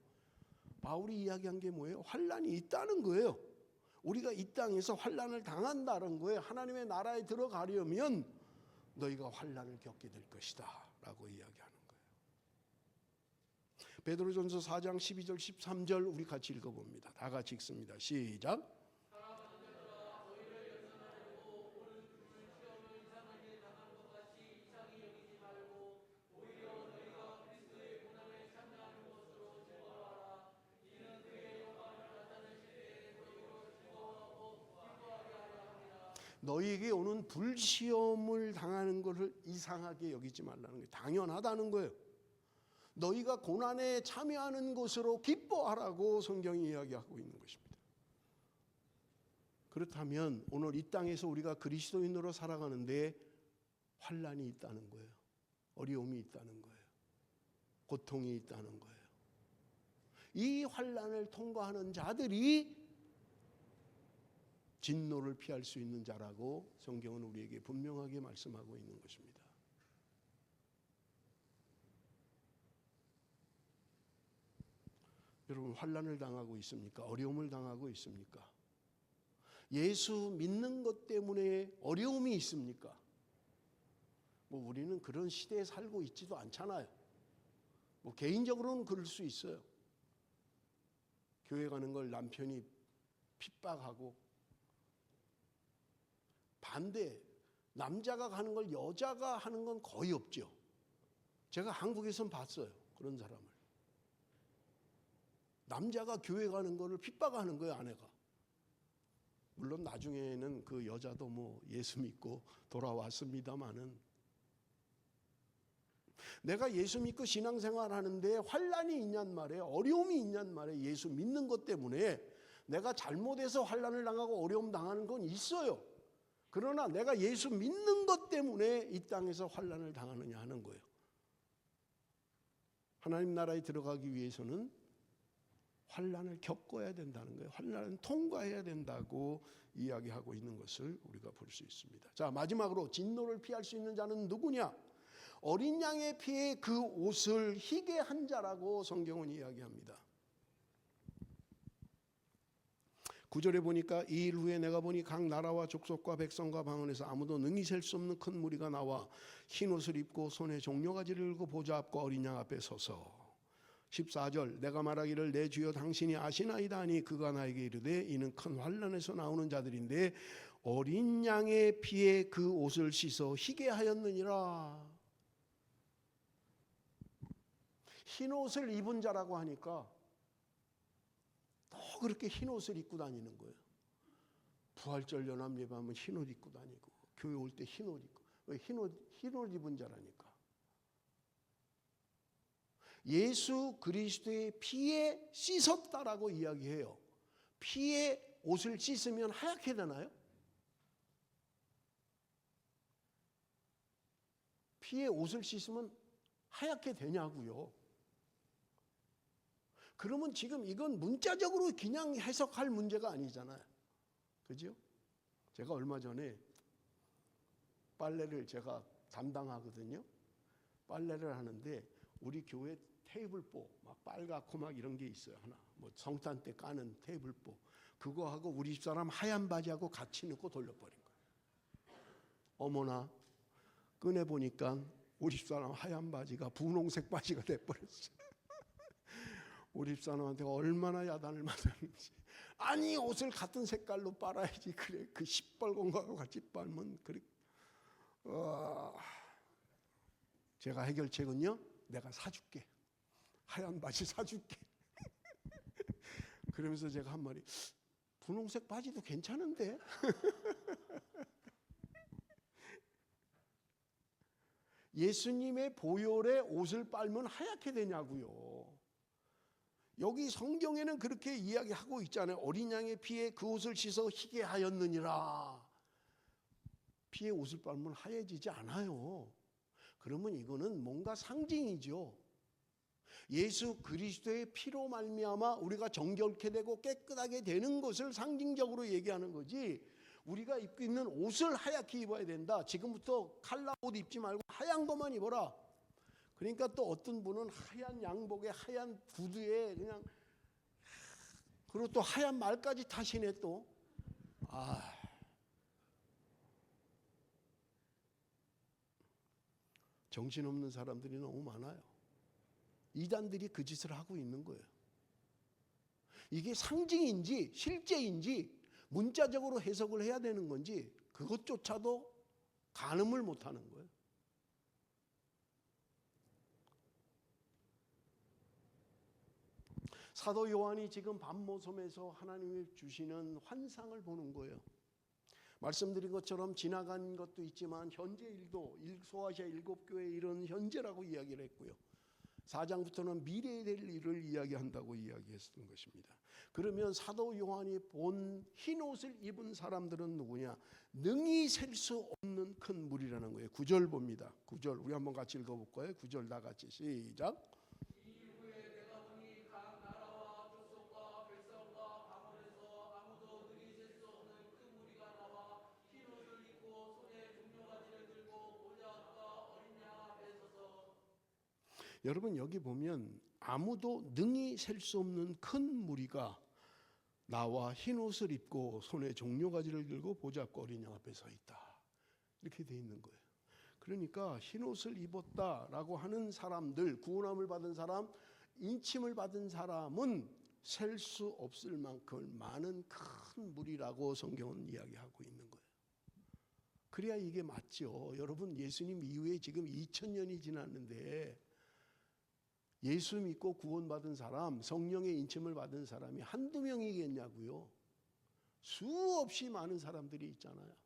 바울이 이야기한 게 뭐예요? 환난이 있다는 거예요. 우리가 이 땅에서 환난을 당한다는 거예요. 하나님의 나라에 들어가려면 너희가 환난을 겪게 될 것이다 라고 이야기하는 거예요. 베드로전서 4장 12절 13절 우리 같이 읽어봅니다. 다 같이 읽습니다. 시작. 너희에게 오는 불시험을 당하는 것을 이상하게 여기지 말라는 거예요. 당연하다는 거예요. 너희가 고난에 참여하는 것으로 기뻐하라고 성경이 이야기하고 있는 것입니다. 그렇다면 오늘 이 땅에서 우리가 그리스도인으로 살아가는데 환난이 있다는 거예요. 어려움이 있다는 거예요. 고통이 있다는 거예요. 이 환난을 통과하는 자들이 진노를 피할 수 있는 자라고 성경은 우리에게 분명하게 말씀하고 있는 것입니다. 여러분 환난을 당하고 있습니까? 어려움을 당하고 있습니까? 예수 믿는 것 때문에 어려움이 있습니까? 뭐 우리는 그런 시대에 살고 있지도 않잖아요. 뭐 개인적으로는 그럴 수 있어요. 교회 가는 걸 남편이 핍박하고, 반대 남자가 가는 걸 여자가 하는 건 거의 없죠. 제가 한국에선 봤어요. 그런 사람을. 남자가 교회 가는 거를 핍박하는 거예요, 아내가. 물론 나중에는 그 여자도 뭐 예수 믿고 돌아왔습니다마는, 내가 예수 믿고 신앙생활 하는데 환난이 있냔 말이에요. 어려움이 있냔 말이에요. 예수 믿는 것 때문에 내가 잘못해서 환난을 당하고 어려움 당하는 건 있어요. 그러나 내가 예수 믿는 것 때문에 이 땅에서 환난을 당하느냐 하는 거예요. 하나님 나라에 들어가기 위해서는 환난을 겪어야 된다는 거예요. 환난을 통과해야 된다고 이야기하고 있는 것을 우리가 볼 수 있습니다. 자, 마지막으로 진노를 피할 수 있는 자는 누구냐? 어린 양의 피에 그 옷을 희게 한 자라고 성경은 이야기합니다. 9절에 보니까 이 일 후에 내가 보니 각 나라와 족속과 백성과 방언에서 아무도 능히 셀 수 없는 큰 무리가 나와 흰 옷을 입고 손에 종려가지를 들고 보좌 앞과 어린 양 앞에 서서 14절 내가 말하기를 내 주여 당신이 아시나이다 하니 그가 나에게 이르되 이는 큰 환난에서 나오는 자들인데 어린 양의 피에 그 옷을 씻어 희게 하였느니라. 흰 옷을 입은 자라고 하니까 또 그렇게 흰 옷을 입고 다니는 거예요. 부활절 연합 예배하면 흰 옷 입고 다니고, 교회 올 때 흰 옷 입고. 왜 흰 옷 입은 자라니까. 예수 그리스도의 피에 씻었다라고 이야기해요. 피에 옷을 씻으면 하얗게 되나요? 피에 옷을 씻으면 하얗게 되냐고요. 그러면 지금 이건 문자적으로 그냥 해석할 문제가 아니잖아요. 그죠? 제가 얼마 전에 빨래를 제가 담당하거든요. 빨래를 하는데 우리 교회 테이블보 막 빨갛고 막 이런 게 있어요. 하나 뭐 성탄 때 까는 테이블보, 그거하고 우리 집사람 하얀 바지하고 같이 넣고 돌려버린 거예요. 어머나 꺼내 보니까 우리 집사람 하얀 바지가 분홍색 바지가 돼버렸어요. 우리 집사람한테 얼마나 야단을 맞았는지. 아니 옷을 같은 색깔로 빨아야지. 그래 그 시뻘건 거하고 같이 빨면 그래. 제가 해결책은요, 내가 사줄게. 하얀 바지 사줄게. 그러면서 제가 한 말이, 분홍색 바지도 괜찮은데. 예수님의 보혈에 옷을 빨면 하얗게 되냐고요. 여기 성경에는 그렇게 이야기하고 있잖아요. 어린 양의 피에 그 옷을 씻어 희게 하였느니라. 피에 옷을 빨면 하얘지지 않아요. 그러면 이거는 뭔가 상징이죠. 예수 그리스도의 피로 말미암아 우리가 정결케 되고 깨끗하게 되는 것을 상징적으로 얘기하는 거지, 우리가 입고 있는 옷을 하얗게 입어야 된다, 지금부터 칼라 옷 입지 말고 하얀 것만 입어라. 그러니까 또 어떤 분은 하얀 양복에 하얀 구두에 그냥, 그리고 또 하얀 말까지 타시네 또. 정신없는 사람들이 너무 많아요. 이단들이 그 짓을 하고 있는 거예요. 이게 상징인지 실제인지 문자적으로 해석을 해야 되는 건지 그것조차도 가늠을 못하는 거예요. 사도 요한이 지금 밤모섬에서 하나님이 주시는 환상을 보는 거예요. 말씀드린 것처럼 지나간 것도 있지만 현재 일도 소아시아 7교회에 이런 현재라고 이야기를 했고요. 4장부터는 미래에 될 일을 이야기한다고 이야기했던 것입니다. 그러면 사도 요한이 본 흰옷을 입은 사람들은 누구냐? 능히 셀 수 없는 큰 무리라는 거예요. 9절 봅니다. 9절 우리 한번 같이 읽어볼까요? 9절 다 같이 시작. 여러분 여기 보면 아무도 능히 셀 수 없는 큰 무리가 나와 흰 옷을 입고 손에 종려가지를 들고 보좌 앞과 어린 양 앞에 서 있다. 이렇게 돼 있는 거예요. 그러니까 흰옷을 입었다라고 하는 사람들, 구원함을 받은 사람, 인침을 받은 사람은 셀 수 없을 만큼 많은 큰 무리라고 성경은 이야기하고 있는 거예요. 그래야 이게 맞죠. 여러분, 예수님 이후에 지금 2000년이 지났는데 예수 믿고 구원받은 사람, 성령의 인침을 받은 사람이 한두 명이겠냐고요. 수없이 많은 사람들이 있잖아요.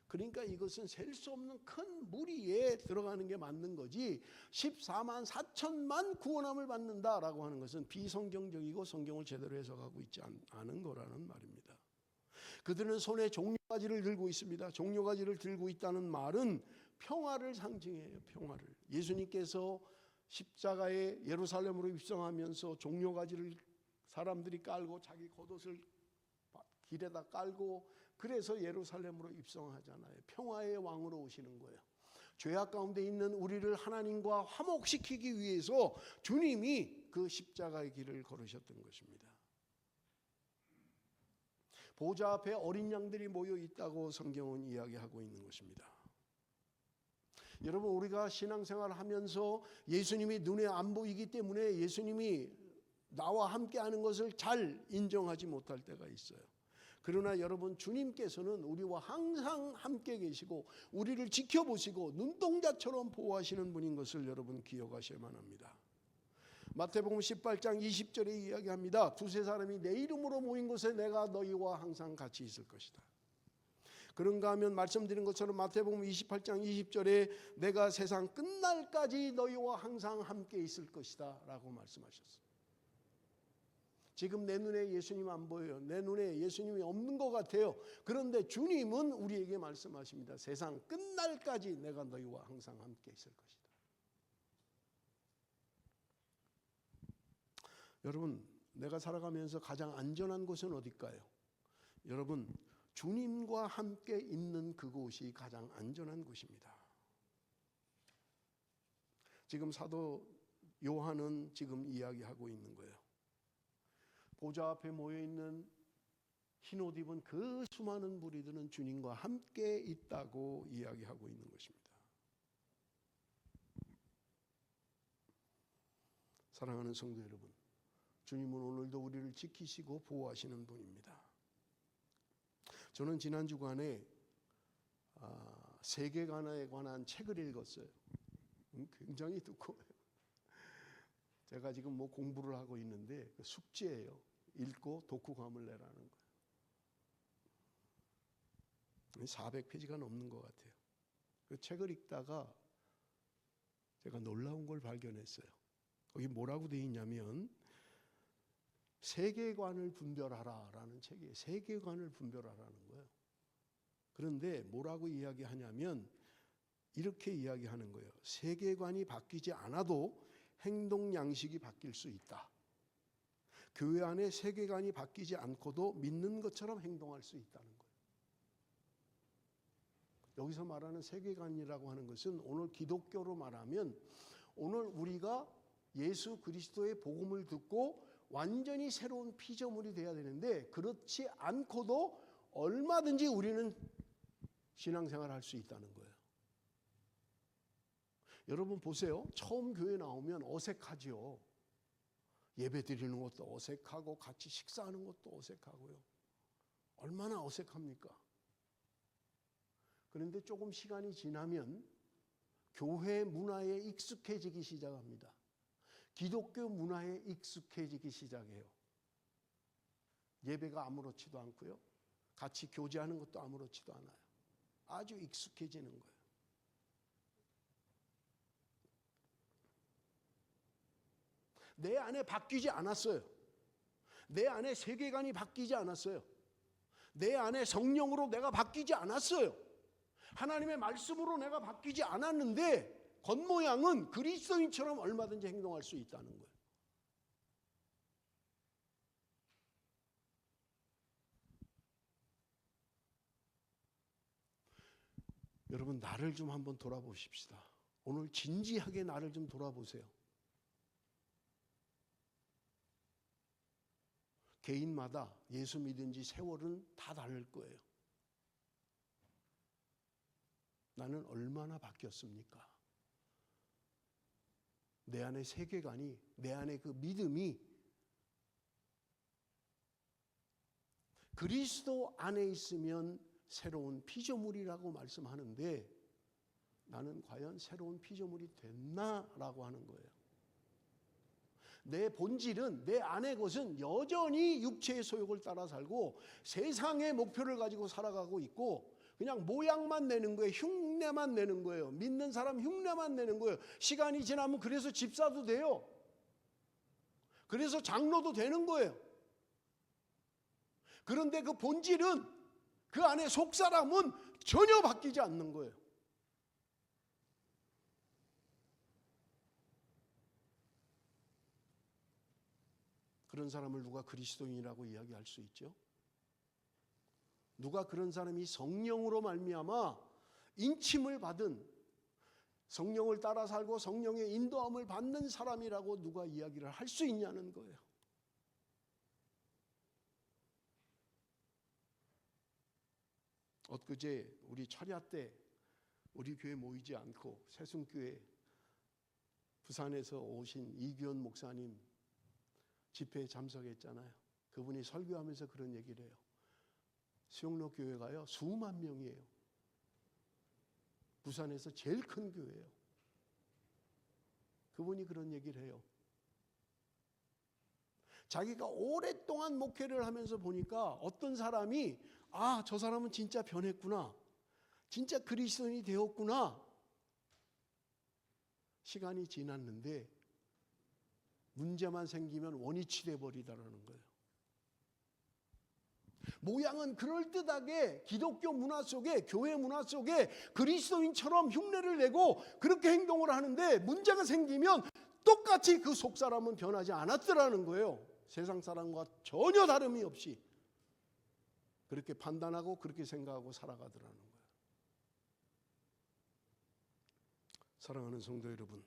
그러니까 이것은 셀 수 없는 큰 무리에 들어가는 게 맞는 거지, 14만 4천만 구원함을 받는다라고 하는 것은 비성경적이고 성경을 제대로 해석하고 있지 않은 거라는 말입니다. 그들은 손에 종려가지를 들고 있습니다. 종려가지를 들고 있다는 말은 평화를 상징해요. 평화를. 예수님께서 십자가에 예루살렘으로 입성하면서 종려가지를 사람들이 깔고 자기 겉옷을 길에다 깔고, 그래서 예루살렘으로 입성하잖아요. 평화의 왕으로 오시는 거예요. 죄악 가운데 있는 우리를 하나님과 화목시키기 위해서 주님이 그 십자가의 길을 걸으셨던 것입니다. 보좌 앞에 어린 양들이 모여 있다고 성경은 이야기하고 있는 것입니다. 여러분, 우리가 신앙생활을 하면서 예수님이 눈에 안 보이기 때문에 예수님이 나와 함께 하는 것을 잘 인정하지 못할 때가 있어요. 그러나 여러분, 주님께서는 우리와 항상 함께 계시고 우리를 지켜보시고 눈동자처럼 보호하시는 분인 것을 여러분 기억하셔야만 합니다. 마태복음 18장 20절에 이야기합니다. 두세 사람이 내 이름으로 모인 곳에 내가 너희와 항상 같이 있을 것이다. 그런가 하면 말씀드린 것처럼 마태복음 28장 20절에 내가 세상 끝날까지 너희와 항상 함께 있을 것이다 라고 말씀하셨어요. 지금 내 눈에 예수님 안 보여요. 내 눈에 예수님이 없는 것 같아요. 그런데 주님은 우리에게 말씀하십니다. 세상 끝날까지 내가 너희와 항상 함께 있을 것이다. 여러분, 내가 살아가면서 가장 안전한 곳은 어딜까요? 여러분, 주님과 함께 있는 그곳이 가장 안전한 곳입니다. 지금 사도 요한은 지금 이야기하고 있는 거예요. 보좌 앞에 모여있는 흰옷 입은 그 수많은 무리들은 주님과 함께 있다고 이야기하고 있는 것입니다. 사랑하는 성도 여러분, 주님은 오늘도 우리를 지키시고 보호하시는 분입니다. 저는 지난 주간에 세계관에 관한 책을 읽었어요. 굉장히 두꺼워요. 제가 지금 뭐 공부를 하고 있는데 숙제예요. 읽고 독후감을 내라는 거예요. 400페이지가 넘는 것 같아요. 그 책을 읽다가 제가 놀라운 걸 발견했어요. 거기 뭐라고 되어 있냐면 세계관을 분별하라라는 책이에요. 세계관을 분별하라는 거예요. 그런데 뭐라고 이야기하냐면 이렇게 이야기하는 거예요. 세계관이 바뀌지 않아도 행동 양식이 바뀔 수 있다. 교회 안에 세계관이 바뀌지 않고도 믿는 것처럼 행동할 수 있다는 거예요. 여기서 말하는 세계관이라고 하는 것은 오늘 기독교로 말하면 오늘 우리가 예수 그리스도의 복음을 듣고 완전히 새로운 피조물이 되어야 되는데 그렇지 않고도 얼마든지 우리는 신앙생활을 할 수 있다는 거예요. 여러분 보세요. 처음 교회 나오면 어색하지요. 예배 드리는 것도 어색하고 같이 식사하는 것도 어색하고요. 얼마나 어색합니까? 그런데 조금 시간이 지나면 교회 문화에 익숙해지기 시작합니다. 기독교 문화에 익숙해지기 시작해요. 예배가 아무렇지도 않고요. 같이 교제하는 것도 아무렇지도 않아요. 아주 익숙해지는 거예요. 내 안에 바뀌지 않았어요. 내 안에 세계관이 바뀌지 않았어요. 내 안에 성령으로 내가 바뀌지 않았어요. 하나님의 말씀으로 내가 바뀌지 않았는데 겉모양은 그리스도인처럼 얼마든지 행동할 수 있다는 거예요. 여러분, 나를 좀 한번 돌아보십시다. 오늘 진지하게 나를 좀 돌아보세요. 개인마다 예수 믿은 지 세월은 다 다를 거예요. 나는 얼마나 바뀌었습니까? 내 안의 세계관이, 내 안의 그 믿음이 그리스도 안에 있으면 새로운 피조물이라고 말씀하는데 나는 과연 새로운 피조물이 됐나라고 하는 거예요. 내 본질은, 내 안의 것은 여전히 육체의 소욕을 따라 살고 세상의 목표를 가지고 살아가고 있고 그냥 모양만 내는 거예요. 흉내만 내는 거예요. 믿는 사람 흉내만 내는 거예요. 시간이 지나면 그래서 집사도 돼요. 그래서 장로도 되는 거예요. 그런데 그 본질은, 그 안에 속사람은 전혀 바뀌지 않는 거예요. 그런 사람을 누가 그리스도인이라고 이야기할 수 있죠? 누가 그런 사람이 성령으로 말미암아 인침을 받은, 성령을 따라 살고 성령의 인도함을 받는 사람이라고 누가 이야기를 할 수 있냐는 거예요. 엊그제 우리 철야 때 우리 교회 모이지 않고 새순교회 부산에서 오신 이규현 목사님 집회에 참석했잖아요. 그분이 설교하면서 그런 얘기를 해요. 수영로 교회가요 수만 명이에요. 부산에서 제일 큰 교회예요. 그분이 그런 얘기를 해요. 자기가 오랫동안 목회를 하면서 보니까 어떤 사람이 저 사람은 진짜 변했구나, 진짜 그리스도인이 되었구나. 시간이 지났는데 문제만 생기면 원위치 돼버리다라는 거예요. 모양은 그럴듯하게 기독교 문화 속에, 교회 문화 속에 그리스도인처럼 흉내를 내고 그렇게 행동을 하는데 문제가 생기면 똑같이 그 속사람은 변하지 않았더라는 거예요. 세상 사람과 전혀 다름이 없이 그렇게 판단하고 그렇게 생각하고 살아가더라는 거예요. 사랑하는 성도 여러분,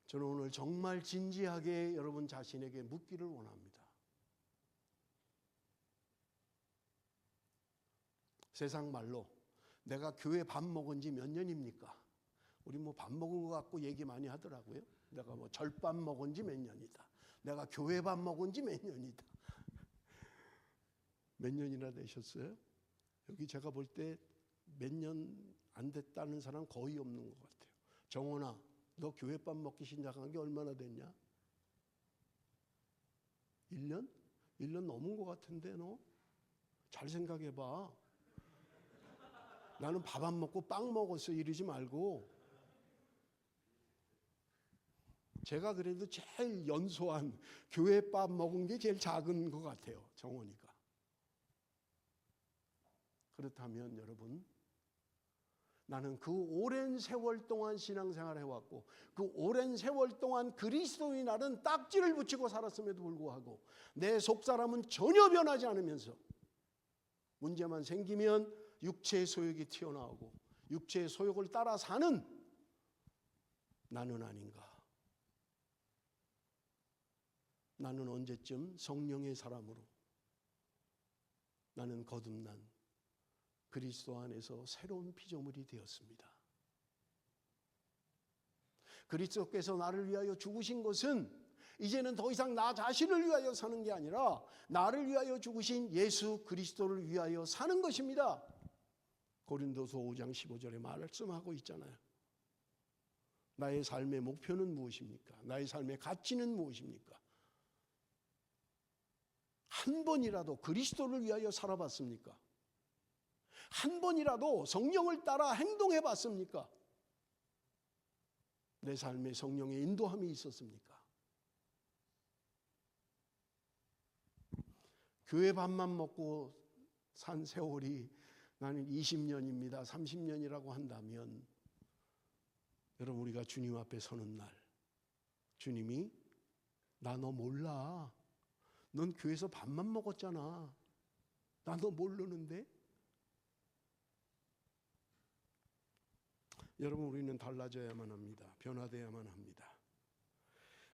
저는 오늘 정말 진지하게 여러분 자신에게 묻기를 원합니다. 세상 말로 내가 교회 밥 먹은 지 몇 년입니까? 우리 뭐 밥 먹은 것 갖고 얘기 많이 하더라고요. 내가 뭐 절밥 먹은 지 몇 년이다. 내가 교회 밥 먹은 지 몇 년이다. 몇 년이나 되셨어요? 여기 제가 볼 때 몇 년 안 됐다는 사람 거의 없는 것 같아요. 정원아, 너 교회밥 먹기 시작한 게 얼마나 됐냐? 1년? 1년 넘은 것 같은데 너? 잘 생각해봐. 나는 밥 안 먹고 빵 먹었어 이러지 말고. 제가 그래도 제일 연소한 교회밥 먹은 게 제일 작은 것 같아요. 정원이가. 그렇다면 여러분, 나는 그 오랜 세월 동안 신앙생활을 해왔고 그 오랜 세월 동안 그리스도인 나는 딱지를 붙이고 살았음에도 불구하고 내 속사람은 전혀 변하지 않으면서 문제만 생기면 육체의 소욕이 튀어나오고 육체의 소욕을 따라 사는 나는 아닌가? 나는 언제쯤 성령의 사람으로, 나는 거듭난 그리스도 안에서 새로운 피조물이 되었습니다. 그리스도께서 나를 위하여 죽으신 것은 이제는 더 이상 나 자신을 위하여 사는 게 아니라 나를 위하여 죽으신 예수 그리스도를 위하여 사는 것입니다. 고린도서 5장 15절에 말씀하고 있잖아요. 나의 삶의 목표는 무엇입니까? 나의 삶의 가치는 무엇입니까? 한 번이라도 그리스도를 위하여 살아봤습니까? 한 번이라도 성령을 따라 행동해 봤습니까? 내 삶에 성령의 인도함이 있었습니까? 교회 밥만 먹고 산 세월이 나는 20년입니다. 30년이라고 한다면 여러분, 우리가 주님 앞에 서는 날 주님이 나 너 몰라. 넌 교회에서 밥만 먹었잖아. 나 너 모르는데? 여러분, 우리는 달라져야만 합니다. 변화되어야만 합니다.